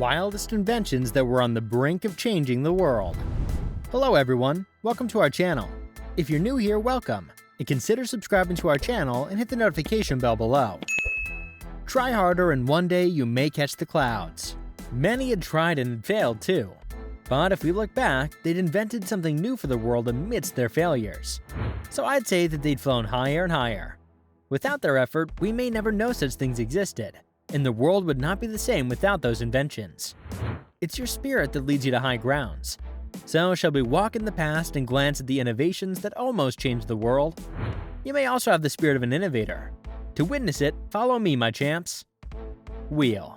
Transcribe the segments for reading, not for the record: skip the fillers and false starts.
wildest inventions that were on the brink of changing the world. Hello everyone, welcome to our channel. If you're new here, welcome, and consider subscribing to our channel and hit the notification bell below. Try harder and one day you may catch the clouds. Many had tried and had failed too. But if we look back, they'd invented something new for the world amidst their failures. So I'd say that they'd flown higher and higher. Without their effort, we may never know such things existed, and the world would not be the same without those inventions. It's your spirit that leads you to high grounds. So shall we walk in the past and glance at the innovations that almost changed the world? You may also have the spirit of an innovator. To witness it, follow me, my champs. Wheel.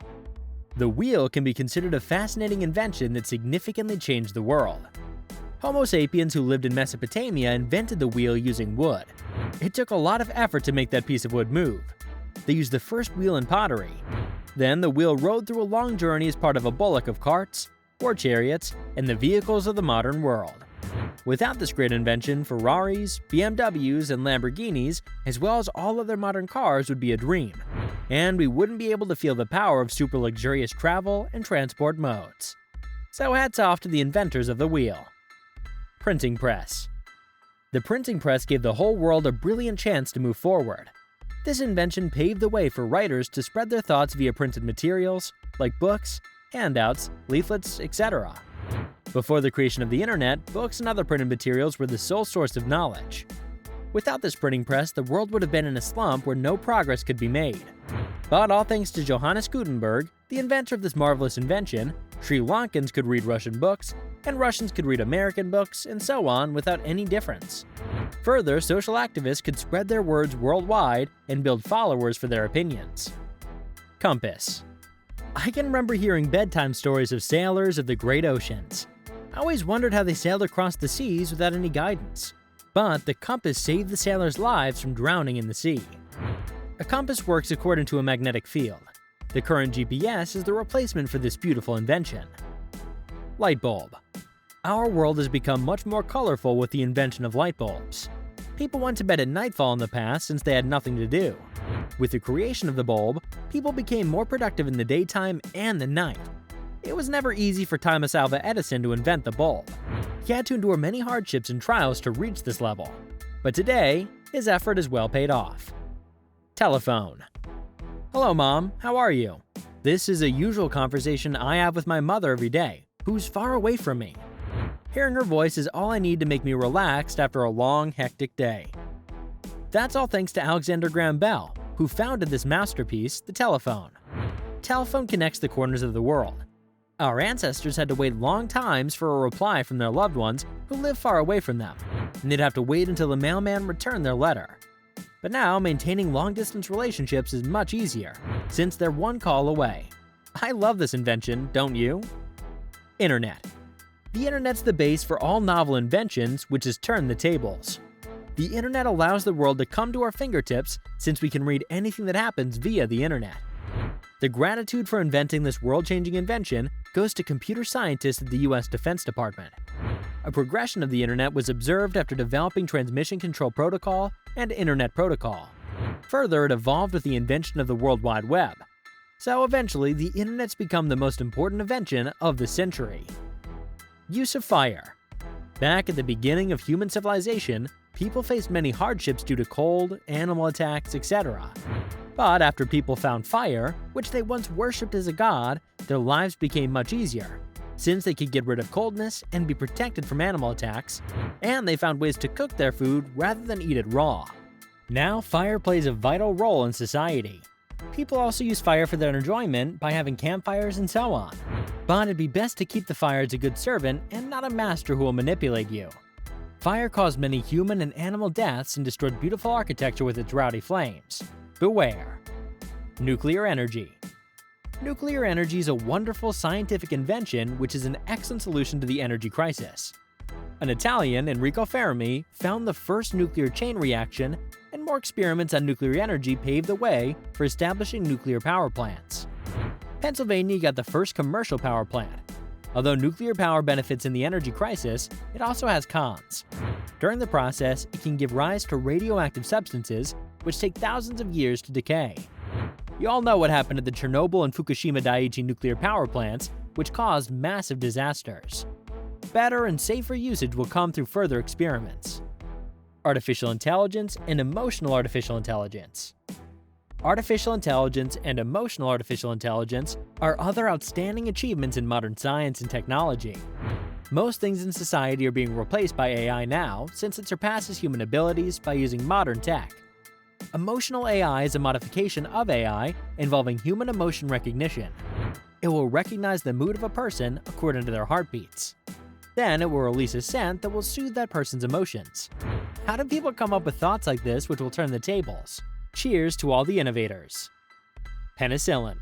The wheel can be considered a fascinating invention that significantly changed the world. Homo sapiens who lived in Mesopotamia invented the wheel using wood. It took a lot of effort to make that piece of wood move. They used the first wheel in pottery. Then the wheel rode through a long journey as part of a bullock of carts, war chariots, and the vehicles of the modern world. Without this great invention, Ferraris, BMWs, and Lamborghinis, as well as all other modern cars, would be a dream, and we wouldn't be able to feel the power of super luxurious travel and transport modes. So hats off to the inventors of the wheel. Printing press. The printing press gave the whole world a brilliant chance to move forward. This invention paved the way for writers to spread their thoughts via printed materials, like books, handouts, leaflets, etc. Before the creation of the internet, books and other printed materials were the sole source of knowledge. Without this printing press, the world would have been in a slump where no progress could be made. But all thanks to Johannes Gutenberg, the inventor of this marvelous invention, Sri Lankans could read Russian books, and Russians could read American books, and so on without any difference. Further, social activists could spread their words worldwide and build followers for their opinions. Compass. I can remember hearing bedtime stories of sailors of the great oceans. I always wondered how they sailed across the seas without any guidance. But the compass saved the sailors' lives from drowning in the sea. A compass works according to a magnetic field. The current GPS is the replacement for this beautiful invention. Light bulb. Our world has become much more colorful with the invention of light bulbs. People went to bed at nightfall in the past since they had nothing to do. With the creation of the bulb, people became more productive in the daytime and the night. It was never easy for Thomas Alva Edison to invent the bulb. He had to endure many hardships and trials to reach this level. But today, his effort is well paid off. Telephone. Hello, Mom. How are you? This is a usual conversation I have with my mother every day, who's far away from me. Hearing her voice is all I need to make me relaxed after a long, hectic day. That's all thanks to Alexander Graham Bell, who founded this masterpiece, the telephone. Telephone connects the corners of the world. Our ancestors had to wait long times for a reply from their loved ones who live far away from them, and they'd have to wait until the mailman returned their letter. But now, maintaining long-distance relationships is much easier, since they're one call away. I love this invention, don't you? Internet. The internet's the base for all novel inventions, which has turned the tables. The internet allows the world to come to our fingertips since we can read anything that happens via the internet. The gratitude for inventing this world-changing invention goes to computer scientists at the US Defense Department. A progression of the internet was observed after developing transmission control protocol and internet protocol. Further, it evolved with the invention of the World Wide Web. So eventually, the internet's become the most important invention of the century. Use of fire. Back at the beginning of human civilization, people faced many hardships due to cold, animal attacks, etc. But after people found fire, which they once worshipped as a god, their lives became much easier, since they could get rid of coldness and be protected from animal attacks, and they found ways to cook their food rather than eat it raw. Now, fire plays a vital role in society. People also use fire for their enjoyment by having campfires and so on. But it'd be best to keep the fire as a good servant and not a master who will manipulate you. Fire caused many human and animal deaths and destroyed beautiful architecture with its rowdy flames. Beware. Nuclear energy. Nuclear energy is a wonderful scientific invention which is an excellent solution to the energy crisis. An Italian, Enrico Fermi, found the first nuclear chain reaction, and more experiments on nuclear energy paved the way for establishing nuclear power plants. Pennsylvania got the first commercial power plant. Although nuclear power benefits in the energy crisis, it also has cons. During the process, it can give rise to radioactive substances, which take thousands of years to decay. You all know what happened at the Chernobyl and Fukushima Daiichi nuclear power plants, which caused massive disasters. Better and safer usage will come through further experiments. Artificial intelligence and emotional artificial intelligence. Artificial intelligence and emotional artificial intelligence are other outstanding achievements in modern science and technology. Most things in society are being replaced by AI now, since it surpasses human abilities by using modern tech. Emotional AI is a modification of AI involving human emotion recognition. It will recognize the mood of a person according to their heartbeats. Then it will release a scent that will soothe that person's emotions. How do people come up with thoughts like this which will turn the tables? Cheers to all the innovators. Penicillin.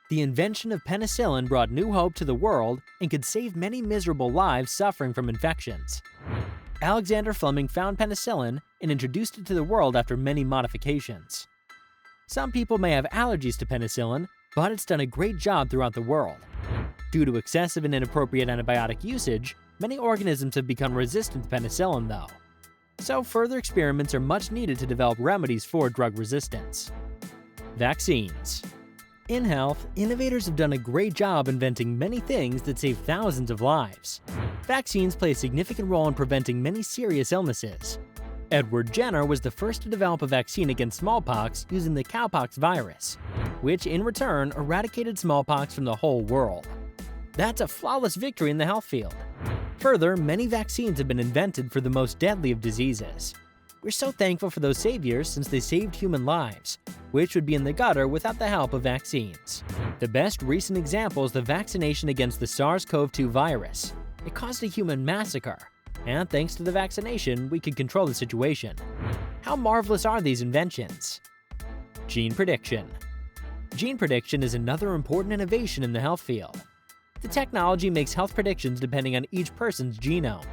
The invention of penicillin brought new hope to the world and could save many miserable lives suffering from infections. Alexander Fleming found penicillin and introduced it to the world after many modifications. Some people may have allergies to penicillin, but it's done a great job throughout the world. Due to excessive and inappropriate antibiotic usage, many organisms have become resistant to penicillin though. So further experiments are much needed to develop remedies for drug resistance. Vaccines. In health, innovators have done a great job inventing many things that save thousands of lives. Vaccines play a significant role in preventing many serious illnesses. Edward Jenner was the first to develop a vaccine against smallpox using the cowpox virus, which in return eradicated smallpox from the whole world. That's a flawless victory in the health field. Further, many vaccines have been invented for the most deadly of diseases. We're so thankful for those saviors since they saved human lives, which would be in the gutter without the help of vaccines. The best recent example is the vaccination against the SARS-CoV-2 virus. It caused a human massacre, and thanks to the vaccination, we could control the situation. How marvelous are these inventions? Gene prediction. Gene prediction is another important innovation in the health field. The technology makes health predictions depending on each person's genome.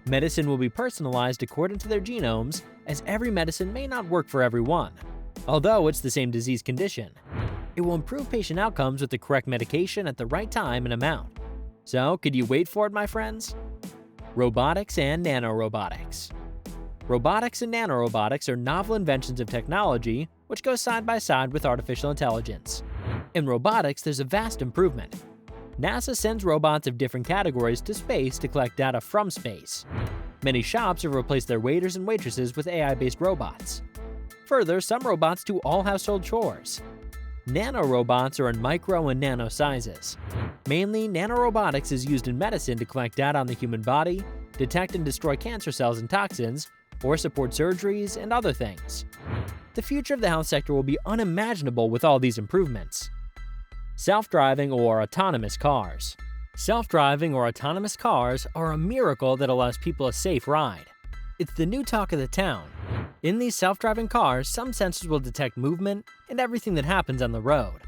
Medicine will be personalized according to their genomes, as every medicine may not work for everyone, although it's the same disease condition. It will improve patient outcomes with the correct medication at the right time and amount. So, could you wait for it, my friends? Robotics and nanorobotics. Robotics and nanorobotics are novel inventions of technology which go side by side with artificial intelligence. In robotics, there's a vast improvement. NASA sends robots of different categories to space to collect data from space. Many shops have replaced their waiters and waitresses with AI-based robots. Further, some robots do all household chores. Nanorobots are in micro and nano sizes. Mainly, nanorobotics is used in medicine to collect data on the human body, detect and destroy cancer cells and toxins, or support surgeries and other things. The future of the health sector will be unimaginable with all these improvements. Self-driving or autonomous cars. Self-driving or autonomous cars are a miracle that allows people a safe ride. It's the new talk of the town. In these self-driving cars, some sensors will detect movement and everything that happens on the road.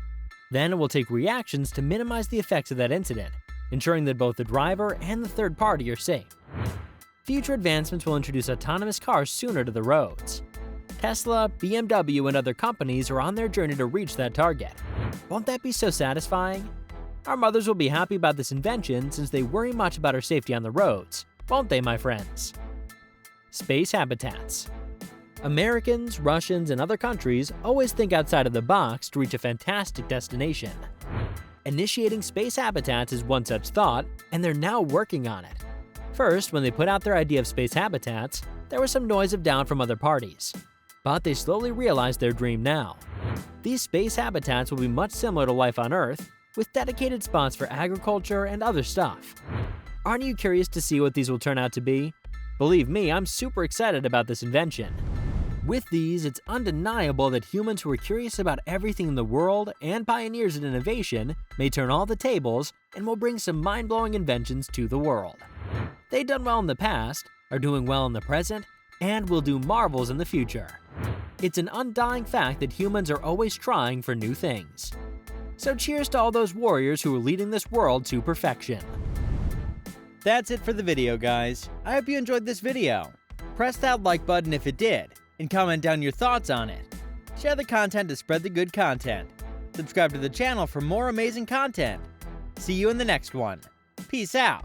Then it will take reactions to minimize the effects of that incident, ensuring that both the driver and the third party are safe. Future advancements will introduce autonomous cars sooner to the roads. Tesla, BMW, and other companies are on their journey to reach that target. Won't that be so satisfying? Our mothers will be happy about this invention since they worry much about our safety on the roads, won't they, my friends? Space habitats. Americans, Russians, and other countries always think outside of the box to reach a fantastic destination. Initiating space habitats is one such thought, and they're now working on it. First, when they put out their idea of space habitats, there was some noise of doubt from other parties. But they slowly realized their dream now. These space habitats will be much similar to life on Earth, with dedicated spots for agriculture and other stuff. Aren't you curious to see what these will turn out to be? Believe me, I'm super excited about this invention. With these, it's undeniable that humans who are curious about everything in the world and pioneers in innovation may turn all the tables and will bring some mind-blowing inventions to the world. They've done well in the past, are doing well in the present, and will do marvels in the future. It's an undying fact that humans are always trying for new things. So cheers to all those warriors who are leading this world to perfection. That's it for the video, guys. I hope you enjoyed this video. Press that like button if it did, and comment down your thoughts on it. Share the content to spread the good content. Subscribe to the channel for more amazing content. See you in the next one. Peace out.